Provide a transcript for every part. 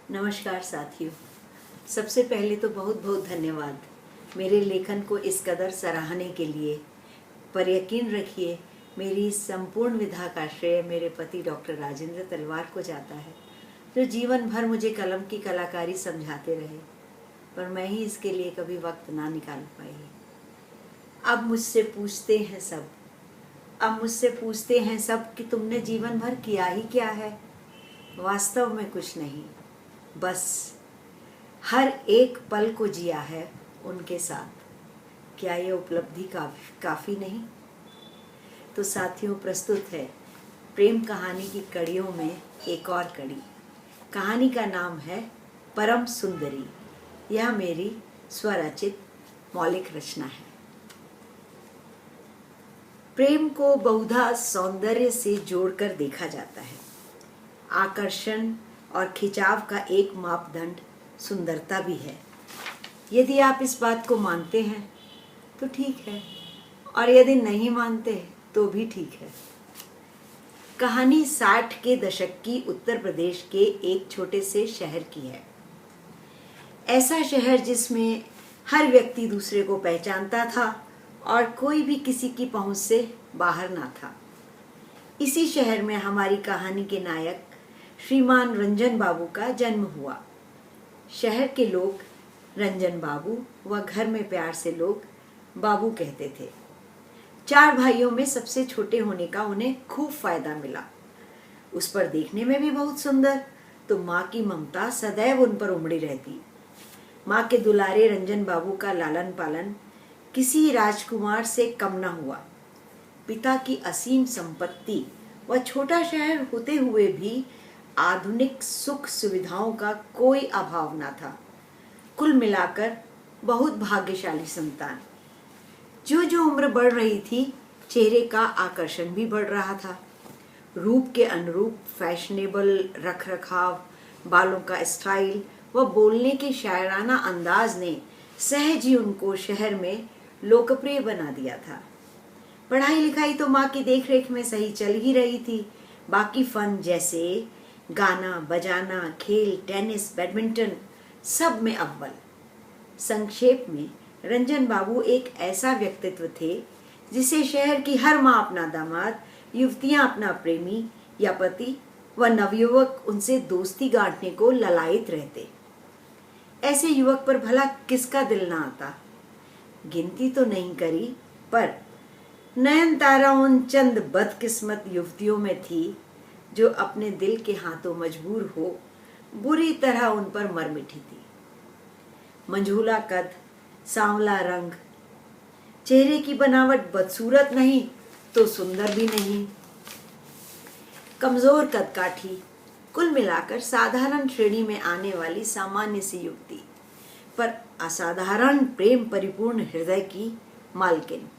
नमस्कार साथियों। सबसे पहले तो बहुत बहुत धन्यवाद मेरे लेखन को इस कदर सराहने के लिए। पर यकीन रखिए, मेरी संपूर्ण विधा का श्रेय मेरे पति डॉक्टर राजेंद्र तलवार को जाता है, जो जीवन भर मुझे कलम की कलाकारी समझाते रहे, पर मैं ही इसके लिए कभी वक्त ना निकाल पाई। अब मुझसे पूछते हैं सब कि तुमने जीवन भर किया ही क्या है। वास्तव में कुछ नहीं, बस हर एक पल को जिया है उनके साथ। क्या ये उपलब्धि काफ़ी नहीं? तो साथियों, प्रस्तुत है प्रेम कहानी की कड़ियों में एक और कड़ी। कहानी का नाम है परम सुंदरी। यह मेरी स्वरचित मौलिक रचना है। प्रेम को बहुधा सौंदर्य से जोड़कर देखा जाता है। आकर्षण और खिंचाव का एक मापदंड सुंदरता भी है। यदि आप इस बात को मानते हैं तो ठीक है, और यदि नहीं मानते तो भी ठीक है। कहानी 60 के दशक की उत्तर प्रदेश के एक छोटे से शहर की है। ऐसा शहर जिसमें हर व्यक्ति दूसरे को पहचानता था और कोई भी किसी की पहुंच से बाहर ना था। इसी शहर में हमारी कहानी के नायक श्रीमान रंजन बाबू का जन्म हुआ। शहर के लोग रंजन बाबू व घर में प्यार से लोग बाबू कहते थे। 4 भाइयों में सबसे छोटे होने का उन्हें खूब फायदा मिला। उस पर देखने में भी बहुत सुंदर, तो माँ की ममता सदैव उन पर उमड़ी रहती। माँ के दुलारे रंजन बाबू का लालन पालन किसी राजकुमार से कम न हुआ। पिता की असीम संपत्ति व छोटा शहर होते हुए भी आधुनिक सुख सुविधाओं का कोई अभाव न था। कुल मिलाकर बहुत भाग्यशाली संतान। जो जो उम्र बढ़ रही थी, चेहरे का आकर्षण भी बढ़ रहा था। रूप के अनुरूप फैशनेबल रख रखाव, बालों का स्टाइल व बोलने के शायराना अंदाज ने सहज ही उनको शहर में लोकप्रिय बना दिया था। पढ़ाई लिखाई तो माँ की देखरेख में सही चल ही रही थी। बाकी फन जैसे गाना बजाना, खेल, टेनिस, बैडमिंटन, सब में अव्वल। संक्षेप में रंजन बाबू एक ऐसा व्यक्तित्व थे जिसे शहर की हर माँ अपना दामाद, युवतियां अपना प्रेमी या पति व नवयुवक उनसे दोस्ती गांठने को ललायित रहते। ऐसे युवक पर भला किसका दिल ना आता। गिनती तो नहीं करी, पर नयनतारा उन चंद बदकिस्मत युवतियों में थी जो अपने दिल के हाथों मजबूर हो बुरी तरह उन पर मर मिटी थी। मंझूला कद, सांवला रंग, चेहरे की बनावट बदसूरत नहीं तो सुंदर भी नहीं, कमजोर कदकाठी, कुल मिलाकर साधारण श्रेणी में आने वाली सामान्य सी युवती, पर असाधारण प्रेम परिपूर्ण हृदय की मालकिन।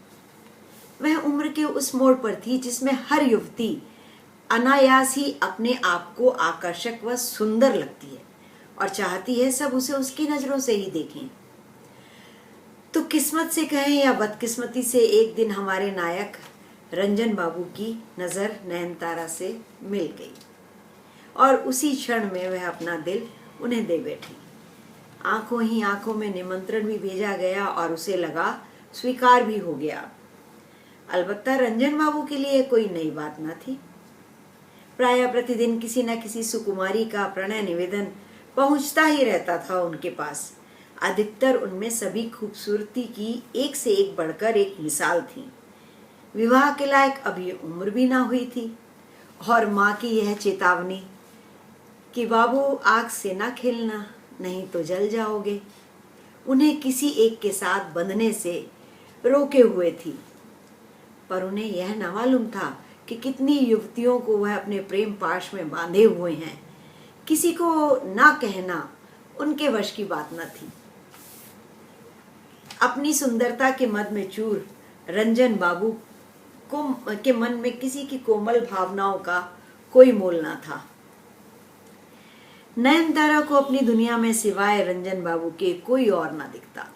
वह उम्र के उस मोड़ पर थी जिसमें हर युवती अनायास ही अपने आप को आकर्षक व सुंदर लगती है और चाहती है सब उसे उसकी नजरों से ही देखें। तो किस्मत से कहें या बदकिस्मती से एक दिन हमारे नायक रंजन बाबू की नजर नयनतारा से मिल गई और उसी क्षण में वह अपना दिल उन्हें दे बैठी। आंखों ही आंखों में निमंत्रण भी भेजा गया और उसे लगा स्वीकार भी हो गया। अलबत्ता रंजन बाबू के लिए कोई नई बात न थी। प्राय प्रतिदिन किसी न किसी सुकुमारी का प्रणय निवेदन पहुंचता ही रहता था उनके पास। अधिकतर उनमें सभी खूबसूरती की एक से एक बढ़कर एक मिसाल थी। विवाह के लायक अभी उम्र भी ना हुई थी और माँ की यह चेतावनी कि बाबू आग से ना खेलना, नहीं तो जल जाओगे, उन्हें किसी एक के साथ बंधने से रोके हुए थी। पर उन्हें यह न मालूम था कि कितनी युवतियों को वह अपने प्रेम पाश में बांधे हुए हैं। किसी को ना कहना उनके वश की बात न थी। अपनी सुंदरता के मद में चूर रंजन बाबू के मन में किसी की कोमल भावनाओं का कोई मोल ना था। नयनतारा को अपनी दुनिया में सिवाय रंजन बाबू के कोई और ना दिखता।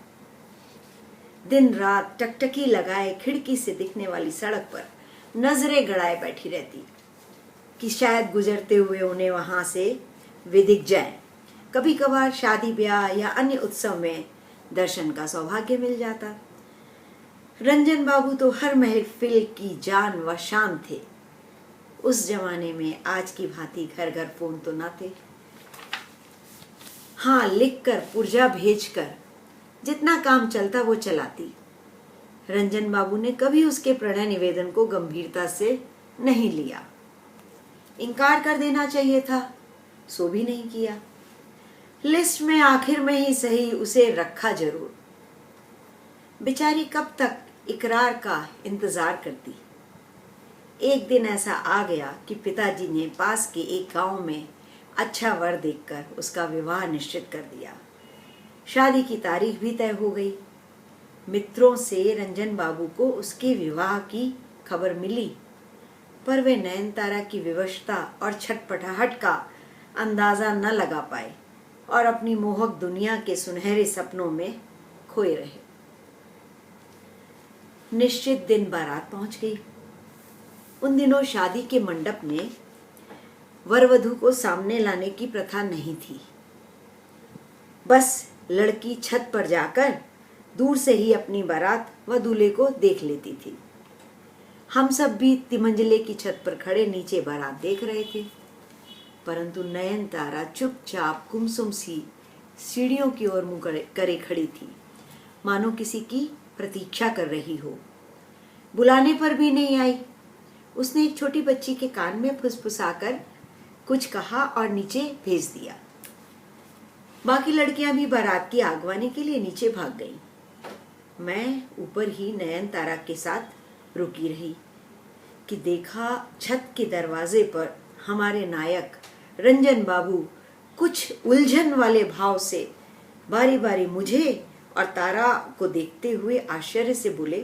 दिन रात टकटकी लगाए खिड़की से दिखने वाली सड़क पर नजरें गड़ाए बैठी रहती कि शायद गुजरते हुए उन्हें वहां से वे दिख जाएं। कभी कभार शादी ब्याह या अन्य उत्सव में दर्शन का सौभाग्य मिल जाता। रंजन बाबू तो हर महफिल की जान व शान थे। उस जमाने में आज की भांति घर घर फोन तो ना थे। हाँ, लिखकर पुर्जा भेजकर जितना काम चलता वो चलाती। रंजन बाबू ने कभी उसके प्रणय निवेदन को गंभीरता से नहीं लिया। इनकार कर देना चाहिए था, सो भी नहीं किया। लिस्ट में आखिर में ही सही उसे रखा जरूर। बेचारी कब तक इकरार का इंतजार करती। एक दिन ऐसा आ गया कि पिताजी ने पास के एक गांव में अच्छा वर देखकर उसका विवाह निश्चित कर दिया। शादी की तारीख भी तय हो गई। मित्रों से रंजन बाबू को उसके विवाह की खबर मिली, पर वे नयनतारा की विवशता और छटपटाहट का अंदाजा न लगा पाए और अपनी मोहक दुनिया के सुनहरे सपनों में खोए रहे। निश्चित दिन बारात पहुंच गई। उन दिनों शादी के मंडप में वर वधू को सामने लाने की प्रथा नहीं थी। बस लड़की छत पर जाकर दूर से ही अपनी बारात व दूल्हे को देख लेती थी। हम सब भी तिमंजले की छत पर खड़े नीचे बारात देख रहे थे, परंतु नयनतारा चुपचाप गुमसुम सी सीढ़ियों की ओर मुंह करे खड़ी थी, मानो किसी की प्रतीक्षा कर रही हो। बुलाने पर भी नहीं आई। उसने एक छोटी बच्ची के कान में फुसफुसाकर कुछ कहा और नीचे भेज दिया। बाकी लड़कियां भी बारात की आगवानी के लिए नीचे भाग गईं। मैं ऊपर ही नयनतारा के साथ रुकी रही कि देखा छत के दरवाजे पर हमारे नायक रंजन बाबू कुछ उलझन वाले भाव से बारी बारी मुझे और तारा को देखते हुए आश्चर्य से बोले,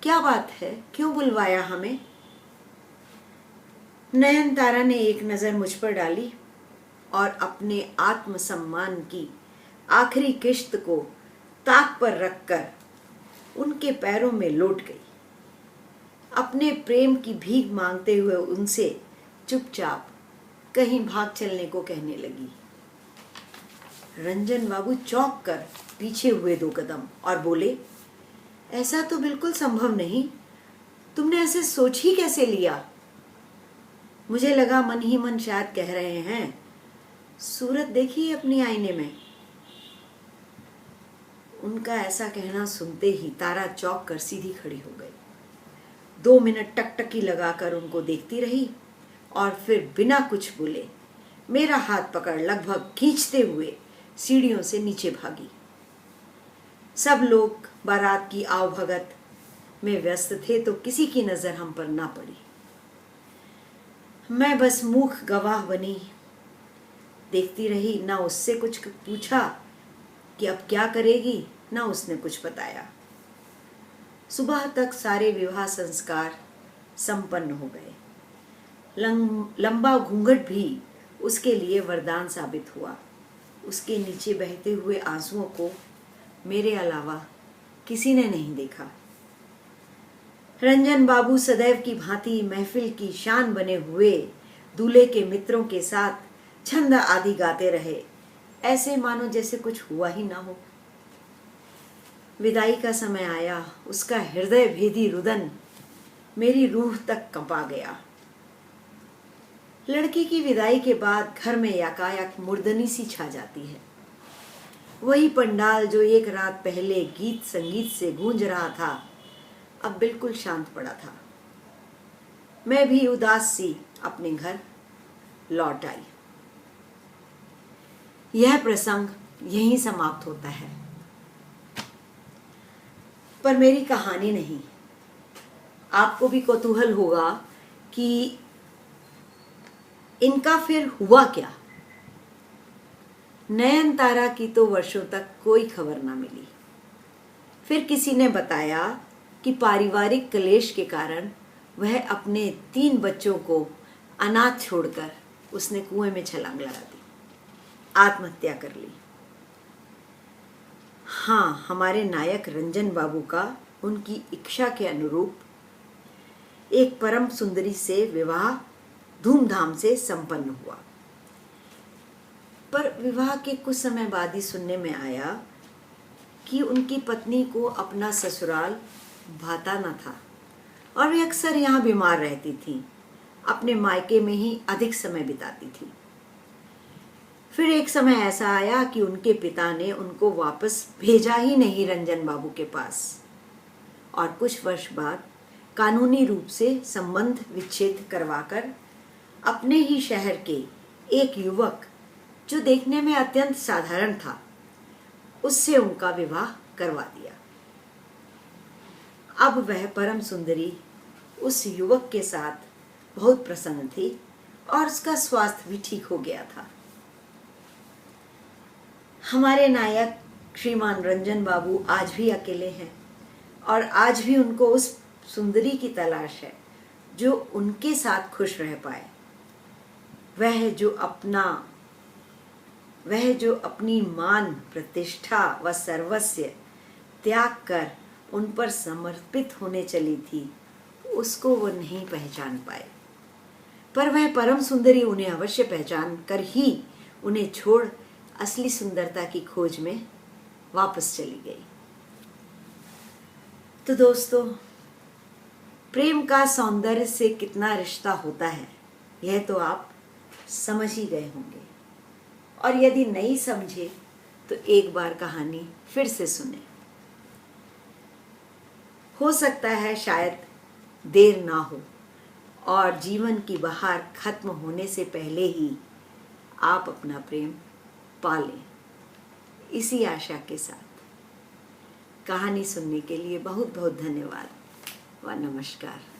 क्या बात है, क्यों बुलवाया हमें? नयनतारा ने एक नजर मुझ पर डाली और अपने आत्मसम्मान की आखिरी किश्त को ताक पर रखकर उनके पैरों में लौट गई। अपने प्रेम की भीख मांगते हुए उनसे चुपचाप कहीं भाग चलने को कहने लगी। रंजन बाबू चौंक कर पीछे हुए 2 कदम और बोले, ऐसा तो बिल्कुल संभव नहीं, तुमने ऐसे सोच ही कैसे लिया? मुझे लगा मन ही मन शायद कह रहे हैं, सूरत देखिए अपनी आईने में। उनका ऐसा कहना सुनते ही तारा चौंक कर सीधी खड़ी हो गई। 2 मिनट टकटकी लगाकर उनको देखती रही और फिर बिना कुछ बोले मेरा हाथ पकड़ लगभग खींचते हुए सीढ़ियों से नीचे भागी। सब लोग बारात की आवभगत में व्यस्त थे तो किसी की नजर हम पर ना पड़ी। मैं बस मूक गवाह बनी, देखती रही। ना उससे कुछ पूछा कि अब क्या करेगी, ना उसने कुछ बताया। सुबह तक सारे विवाह संस्कार संपन्न हो गए। लंबा घूंघट भी उसके लिए वरदान साबित हुआ। उसके नीचे बहते हुए आंसुओं को मेरे अलावा किसी ने नहीं देखा। रंजन बाबू सदैव की भांति महफिल की शान बने हुए दूल्हे के मित्रों के साथ छंद आदि गाते रहे, ऐसे मानो जैसे कुछ हुआ ही ना हो। विदाई का समय आया। उसका हृदय भेदी रुदन मेरी रूह तक कंपा गया। लड़की की विदाई के बाद घर में यकायक मुर्दनी सी छा जाती है। वही पंडाल जो एक रात पहले गीत संगीत से गूंज रहा था, अब बिल्कुल शांत पड़ा था। मैं भी उदास सी अपने घर लौट आई। यह प्रसंग यहीं समाप्त होता है, पर मेरी कहानी नहीं। आपको भी कौतूहल होगा कि इनका फिर हुआ क्या। नयनतारा की तो वर्षों तक कोई खबर ना मिली। फिर किसी ने बताया कि पारिवारिक क्लेश के कारण वह अपने 3 बच्चों को अनाथ छोड़कर उसने कुएं में छलांग लगा दी, आत्महत्या कर ली। हाँ, हमारे नायक रंजन बाबू का उनकी इच्छा के अनुरूप एक परम सुंदरी से विवाह धूमधाम से संपन्न हुआ। पर विवाह के कुछ समय बाद ही सुनने में आया कि उनकी पत्नी को अपना ससुराल भाता न था और वे अक्सर यहाँ बीमार रहती थी, अपने मायके में ही अधिक समय बिताती थी। फिर एक समय ऐसा आया कि उनके पिता ने उनको वापस भेजा ही नहीं रंजन बाबू के पास, और कुछ वर्ष बाद कानूनी रूप से संबंध विच्छेद करवाकर अपने ही शहर के एक युवक, जो देखने में अत्यंत साधारण था, उससे उनका विवाह करवा दिया। अब वह परम सुंदरी उस युवक के साथ बहुत प्रसन्न थी और उसका स्वास्थ्य भी ठीक हो गया था। हमारे नायक श्रीमान रंजन बाबू आज भी अकेले हैं और आज भी उनको उस सुंदरी की तलाश है जो उनके साथ खुश रह पाए। वह जो अपनी मान, प्रतिष्ठा व सर्वस्व त्याग कर उन पर समर्पित होने चली थी, उसको वो नहीं पहचान पाए। पर वह परम सुंदरी उन्हें अवश्य पहचान कर ही उन्हें छोड़ असली सुंदरता की खोज में वापस चली गई। तो दोस्तों, प्रेम का सौंदर्य से कितना रिश्ता होता है, यह तो आप समझ ही गए होंगे, और यदि नहीं समझे तो एक बार कहानी फिर से सुने। हो सकता है शायद देर ना हो और जीवन की बहार खत्म होने से पहले ही आप अपना प्रेम पा लें। इसी आशा के साथ कहानी सुनने के लिए बहुत बहुत धन्यवाद व नमस्कार।